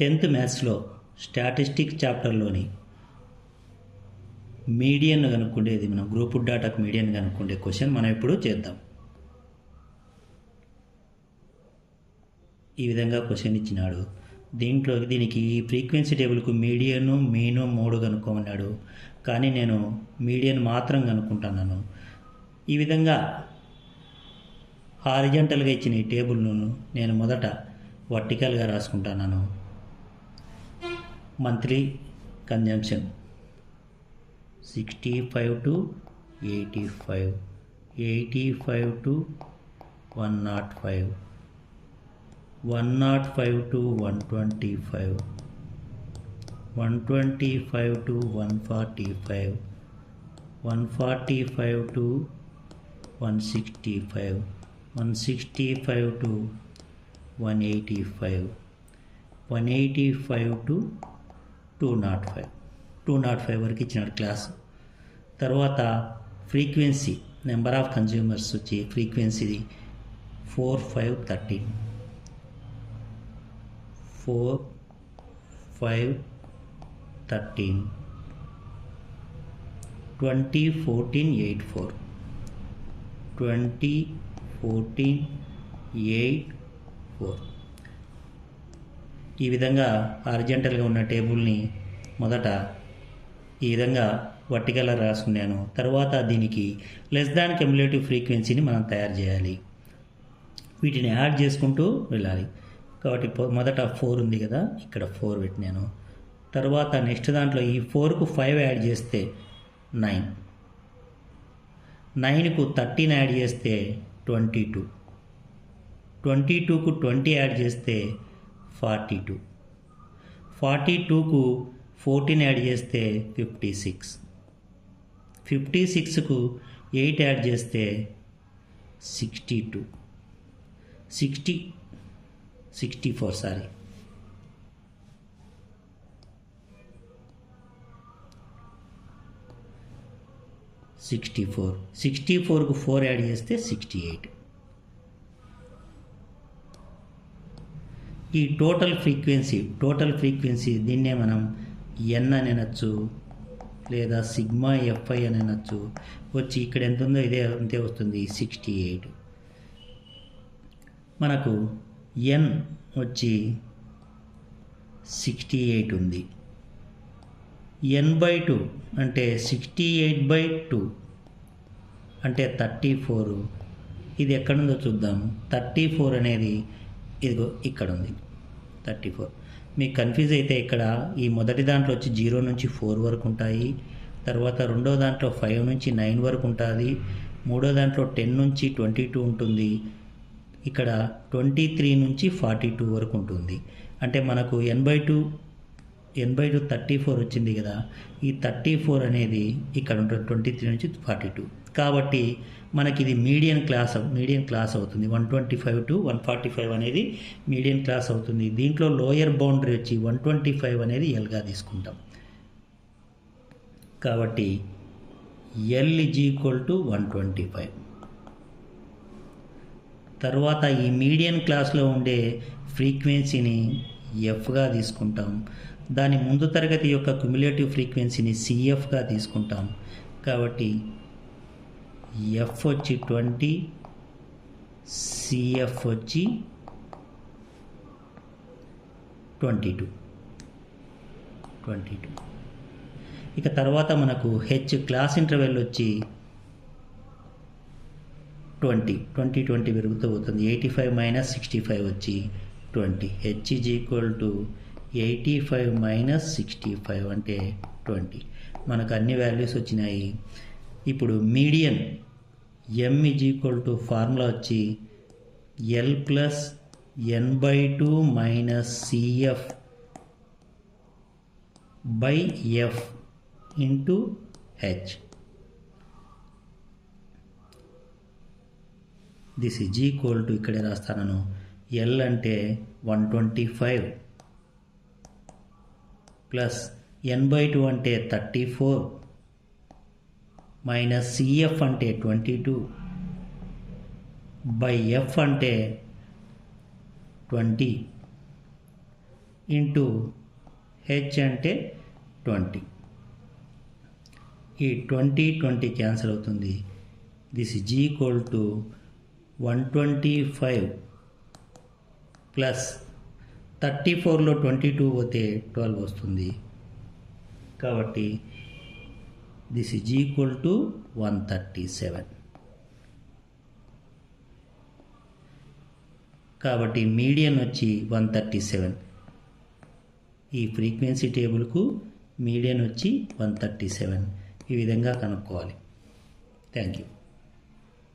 10th మ్యాథ్స్లో statistics చాప్టర్లోని median కనుక్కుండేది మనం group డాటాకు median కనుక్కుండే question మనం ఇప్పుడు చేద్దాం. ఈ విధంగా క్వశ్చన్ ఇచ్చినాడు. దీనికి ఫ్రీక్వెన్సీ టేబుల్కు మీడియను మీను 3 కనుక్కోమన్నాడు. కానీ నేను మీడియన్ మాత్రం కనుక్కుంటున్నాను. ఈ విధంగా హారిజంటల్గా ఇచ్చిన ఈ టేబుల్ను నేను మొదట వర్టికల్గా రాసుకుంటున్నాను. Monthly consumption 65 to 85, 85 to 105, 105 to 125, 125 to 145, 145 to 165, 165 to 185, 185 to 205, 205 వరకు ఇచ్చినాడు క్లాస్. తర్వాత ఫ్రీక్వెన్సీ నెంబర్ ఆఫ్ కన్జ్యూమర్స్ వచ్చి ఫ్రీక్వెన్సీ 4, 5, 13, 4, 5, 13, 20, 14, 84, 20, 14, 84. ఈ విధంగా హారిజంటల్గా ఉన్న టేబుల్ని మొదట ఈ విధంగా వర్టికల్గా రాసుకున్నాను. తర్వాత దీనికి లెస్ దాన్ క్యుములేటివ్ ఫ్రీక్వెన్సీని మనం తయారు చేయాలి. వీటిని యాడ్ చేసుకుంటూ వెళ్ళాలి. కాబట్టి మొదట 4 ఉంది కదా, ఇక్కడ 4 పెట్టినాను. తర్వాత నెక్స్ట్ దాంట్లో ఈ 4కు 5 యాడ్ చేస్తే 9, 9కు 13 యాడ్ చేస్తే 22, 22కు 20 యాడ్ చేస్తే 42, 42కు 14 యాడ్ చేస్తే 56, 56కు 8 యాడ్ చేస్తే 62, 64 సారీ 64, 64కు 4 యాడ్ చేస్తే 68. ఈ టోటల్ ఫ్రీక్వెన్సీ దీన్నే మనం ఎన్ అని అనొచ్చు, లేదా సిగ్మా ఎఫ్ఐ అని అనొచ్చు. వచ్చి ఇక్కడ ఎంత ఉందో అంతే వస్తుంది, 68. మనకు ఎన్ వచ్చి 68 ఉంది. n/2 అంటే 68/2 అంటే 34. ఇది ఎక్కడుందో చూద్దాం. 34 అనేది ఇదిగో ఇక్కడ ఉంది 34. మీకు కన్ఫ్యూజ్ అయితే ఇక్కడ ఈ మొదటి దాంట్లో వచ్చి 0 నుంచి 4 వరకు ఉంటాయి. తర్వాత రెండో దాంట్లో 5 నుంచి 9 వరకు ఉంటుంది. మూడో దాంట్లో 10 నుంచి 22 ఉంటుంది. ఇక్కడ 23 నుంచి 42 వరకు ఉంటుంది. అంటే మనకు n/2 34 వచ్చింది కదా. ఈ 34 అనేది ఇక్కడ ఉంటుంది 23 నుంచి 42. కాబట్టి మనకి ఇది మీడియన్ క్లాస్ అవుతుంది. 125 to 145 అనేది మీడియన్ క్లాస్ అవుతుంది. దీంట్లో లోయర్ బౌండరీ వచ్చి 125 అనేది ఎల్గా తీసుకుంటాం. కాబట్టి L = 125. తర్వాత ఈ మీడియన్ క్లాస్లో ఉండే ఫ్రీక్వెన్సీని ఎఫ్గా తీసుకుంటాం. దాని ముందు తరగతి యొక్క క్యుములేటివ్ ఫ్రీక్వెన్సీని సిఎఫ్గా తీసుకుంటాం. కాబట్టి ఎఫ్ వచ్చి 20, సిఎఫ్ వచ్చి 22. ఇక తర్వాత మనకు హెచ్ క్లాస్ ఇంటర్వెల్ వచ్చి 20 పెరుగుతూ పోతుంది. 85 - 65 వచ్చి 20. హెచ్ = 85 - 65 అంటే 20. మనకు అన్ని వాల్యూస్ వచ్చినాయి. ఇప్పుడు మీడియన్ M = ఫార్ములా వచ్చి L + n/2 - CF / F × H. This is equal to ఇక్కడే రాస్తాను. L అంటే 125 ప్లస్ n/2 అంటే 34 మైనస్ CF అంటే 22 బై F అంటే 20 ఇంటూ హెచ్ అంటే 20. ఈ 20 క్యాన్సిల్ అవుతుంది. This is equal to 125 plus 34లో 22 పోతే 12 వస్తుంది. కాబట్టి దిస్ ఈజ్ ఈక్వల్ టు 137. కాబట్టి మీడియన్ వచ్చి 137. ఈ ఫ్రీక్వెన్సీ టేబుల్కు మీడియన్ వచ్చి 137. ఈ విధంగా కనుక్కోవాలి. Thank you.